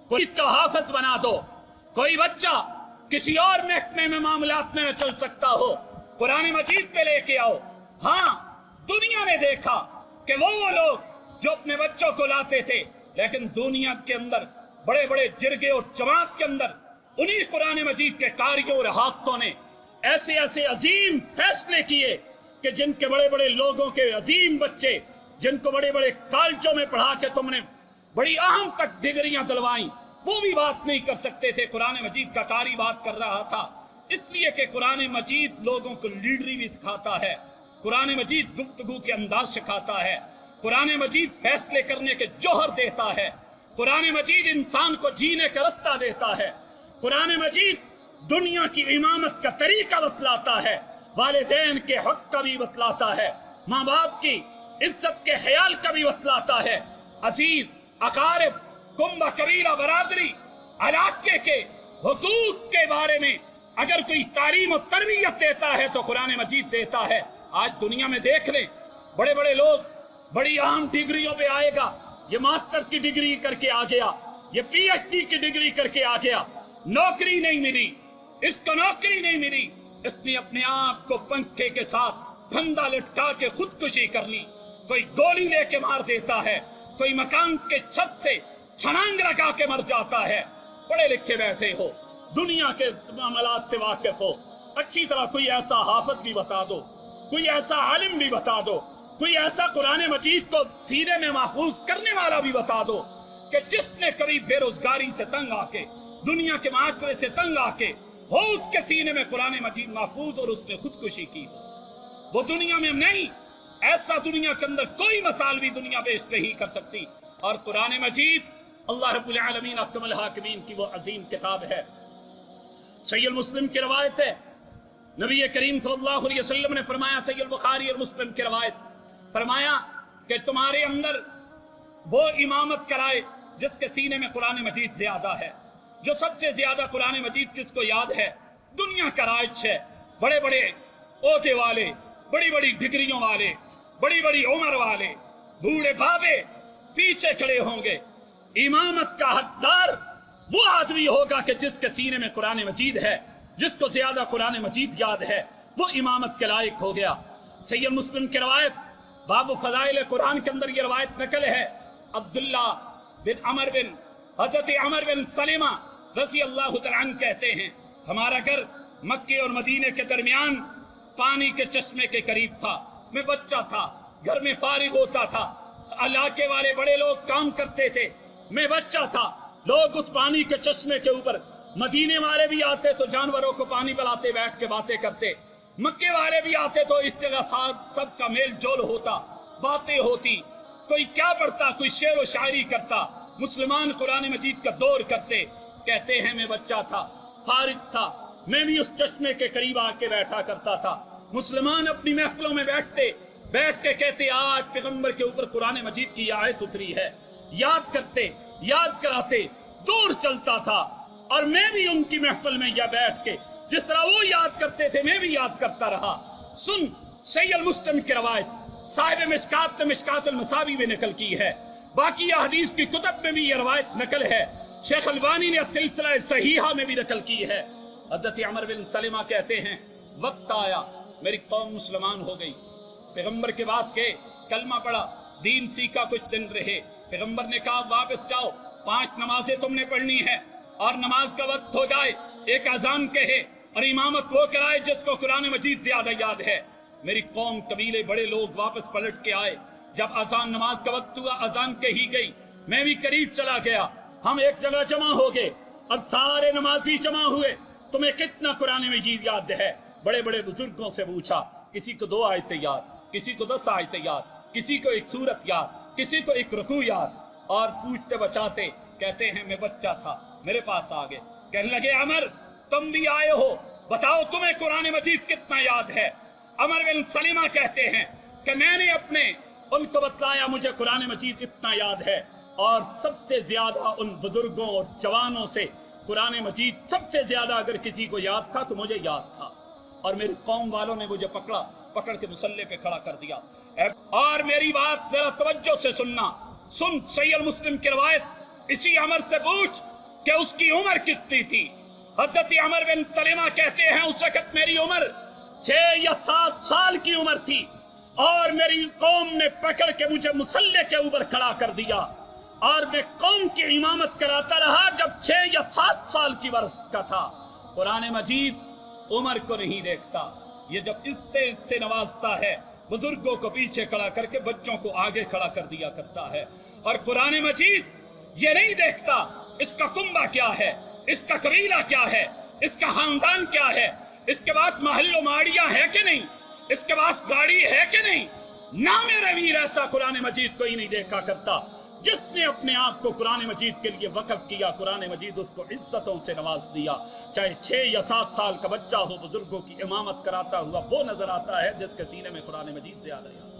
कोई का हाफिज बना दो, कोई बच्चा किसी और महकमे में मामलात में न चल सकता हो, कुरान मजीद पे लेके आओ। हाँ, दुनिया ने देखा कि वो लोग जो अपने बच्चों को लाते थे, लेकिन दुनिया के अंदर बड़े बड़े जिरगे और जमात के अंदर उन्हीं कुरान मजीद के कारियों और हाफिज़ों ने ऐसे ऐसे अजीम फैसले किए कि जिनके बड़े बड़े लोगों के अजीम बच्चे, जिनको बड़े बड़े कॉलेजों में पढ़ा के तुमने बड़ी अहम तक डिग्रियां दिलवाई, वो भी बात नहीं कर सकते थे। कुरान मजीद का कारी बात कर रहा था, इसलिए कि कुरान मजीद लोगों को लीडरी भी सिखाता है, कुरान मजीद गुफ्तगू के अंदाज सिखाता है, कुरान मजीद फैसले करने के जौहर देता है, कुरान मजीद इंसान को जीने का रास्ता देता है, कुरान मजीद दुनिया की इमामत का तरीका बतलाता है, वालिदैन के हक का भी बतलाता है, माँ बाप की इज्जत के ख्याल का भी बतलाता है, अजीज अकारिब कुंबा कबीला बरादरी इलाके के हुकूक के बारे में अगर कोई तालीम और तरबियत देता है तो कुरान मजीद देता है। आज दुनिया में देख लें, बड़े बड़े लोग बड़ी अहम डिग्रियों पे आएगा, ये मास्टर की डिग्री करके आ गया, ये पीएचडी की डिग्री करके आ गया, नौकरी नहीं मिली, इसको नौकरी नहीं मिली, इसने अपने आप को पंखे के साथ फंदा लटका के खुदकुशी कर ली, कोई गोली लेके मार देता है, कोई मकान के छत से छलांग लगा के मर जाता है। पढ़े लिखे बैठे हो, दुनिया के मामलात से वाकिफ हो, अच्छी तरह कोई ऐसा हाफिज भी बता दो, कोई ऐसा आलिम भी बता दो, कोई ऐसा कुरान मजीद को सीने में महफूज करने वाला भी बता दो कि जिसने कभी बेरोजगारी से तंग आके, दुनिया के माशरे से तंग आके हो उसके सीने में कुरान मजीद महफूज और उसने खुदकुशी की हो। वो दुनिया में नहीं, ऐसा दुनिया के अंदर कोई मसाल भी दुनिया पेश नहीं कर सकती। और कुरान मजीद अल्लाह रब्बुल आलमीन अहकमुल हाकिमीन की वो अजीम किताब है। सहीह मुस्लिम की रवायत है, नबी करीम सल्लल्लाहु अलैहि वसल्लम ने फरमाया, सहीह बुखारी और मुस्लिम की रवायत, फरमाया कि तुम्हारे अंदर वो इमामत कराए जिसके सीने में कुरान मजीद ज्यादा है। जो सबसे ज्यादा कुरान मजीद किसको याद है? दुनिया का राज है, बड़े बड़े ओहदे वाले, बड़ी बड़ी डिग्रियों वाले, बड़ी बड़ी उम्र वाले, बूढ़े बाबे पीछे खड़े होंगे। इमामत का हकदार वो आदमी होगा कि जिसके सीने में कुरान मजीद है, जिसको ज्यादा कुरान मजीद याद है, वो इमामत के लायक हो गया। सहीह मुस्लिम की रवायत बाबू फजाइल कुरान के अंदर ये रवायत नकल है, अब्दुल्ला बिन अमर बिन हजरत अमर बिन सलीमा रज़ी अल्लाह तआला अन्हु कहते हैं, हमारा घर मक्के और मदीने के दरमियान पानी के चश्मे के करीब था। मैं बच्चा था, घर में फारिग होता था, इलाके वाले बड़े लोग काम करते थे, मैं बच्चा था, लोग उस पानी के चश्मे के ऊपर, मदीने वाले भी आते तो जानवरों को पानी पिलाते, बैठ के बातें करते, मक्के वाले भी आते तो इस जगह सबका मेल जोल होता, बातें होती, कोई क्या पढ़ता, कोई शेर व शायरी करता, मुसलमान कुरान मजीद का दौर करते। कहते हैं मैं बच्चा था, फारिग था, मैं भी उस चश्मे के करीब आके बैठा करता था। मुसलमान अपनी महफिलों में बैठ के कहते आज पैगंबर के ऊपर कुरान मजीद की आयत उतरी है, याद करते, याद कराते, दौर चलता था। और मैं भी उनकी महफिल में या बैठ के जिस तरह वो याद करते थे मैं भी याद करता रहा। सुन, सहीह मुस्लिम की रवायत साहिब मिशकात ने मिशकातुल मसाबी में नकल की है, बाकी हदीस की कुतब में भी ये रवायत नकल है, शेख अलबानी ने सिलसिला सहीहा में भी नकल की है। हज़रत अमर बिन सलीमा कहते हैं, वक्त आया मेरी कौम मुसलमान हो गई, पैगंबर के पास गए, कलमा पढ़ा, दीन सीखा, कुछ दिन रहे। पैगंबर ने कहा वापस जाओ, 5 नमाजें तुमने पढ़नी है और नमाज का वक्त हो जाए एक अजान कहे और इमामत वो कराए जिसको कुरान मजीद ज्यादा याद है। मेरी कौम कबीले बड़े लोग वापस पलट के आए, जब अजान नमाज का वक्त हुआ, अजान कही गई, मैं भी करीब चला गया, हम एक जगह जमा हो गए, अब सारे नमाजी जमा हुए, तुम्हें कितना कुरान मजीद याद है? बड़े बड़े बुजुर्गों से पूछा, किसी को 2 आयतें याद, किसी को 10 आयतें याद, किसी को 1 सूरत याद, किसी को 1 रुकू याद। और पूछते बचाते कहते हैं मैं बच्चा था, मेरे पास आ गए, कहने लगे अमर तुम भी आए हो, बताओ तुम्हें कुरान मजीद कितना याद है? अमर बिन सलीमा कहते हैं कि मैंने अपने उनको बतलाया मुझे कुरान मजीद इतना याद है, और सबसे ज्यादा उन बुजुर्गों और जवानों से कुरान मजीद सबसे ज्यादा अगर किसी को याद था तो मुझे याद था। और मेरी कौम वालों ने मुझे पकड़ के मुसल्ले पे खड़ा कर दिया। और मेरी बात जरा तवज्जो से सुनना, सुन, सहीह मुस्लिम की रवायत, इसी अमर से पूछ کہ اس کی عمر کتنی تھی. حضرت عمر بن سلمہ کہتے ہیں اس وقت میری عمر 6 یا 7 سال کی عمر تھی اور میری قوم نے پکڑ کے مجھے مسلح کے اوپر کھڑا کر دیا اور میں قوم کی امامت کراتا رہا جب 6 یا 7 سال کی برس کا تھا. قرآن مجید عمر کو نہیں دیکھتا، یہ جب اس سے نوازتا ہے بزرگوں کو پیچھے کھڑا کر کے بچوں کو آگے کھڑا کر دیا کرتا ہے. اور قرآن مجید یہ نہیں دیکھتا اس کا کنبہ کیا ہے، اس کا قبیلہ کیا ہے، اس کا خاندان کیا ہے، اس کے پاس محل و ماڑیاں ہے کہ نہیں، اس کے پاس گاڑی ہے کہ نہیں. نہ میرے ویر ایسا قرآن مجید کوئی نہیں دیکھا کرتا. جس نے اپنے آپ کو قرآن مجید کے لیے وقف کیا قرآن مجید اس کو عزتوں سے نواز دیا. چاہے 6 یا 7 سال کا بچہ ہو، بزرگوں کی امامت کراتا ہوا وہ نظر آتا ہے جس کے سینے میں قرآن مجید زیادہ ہے.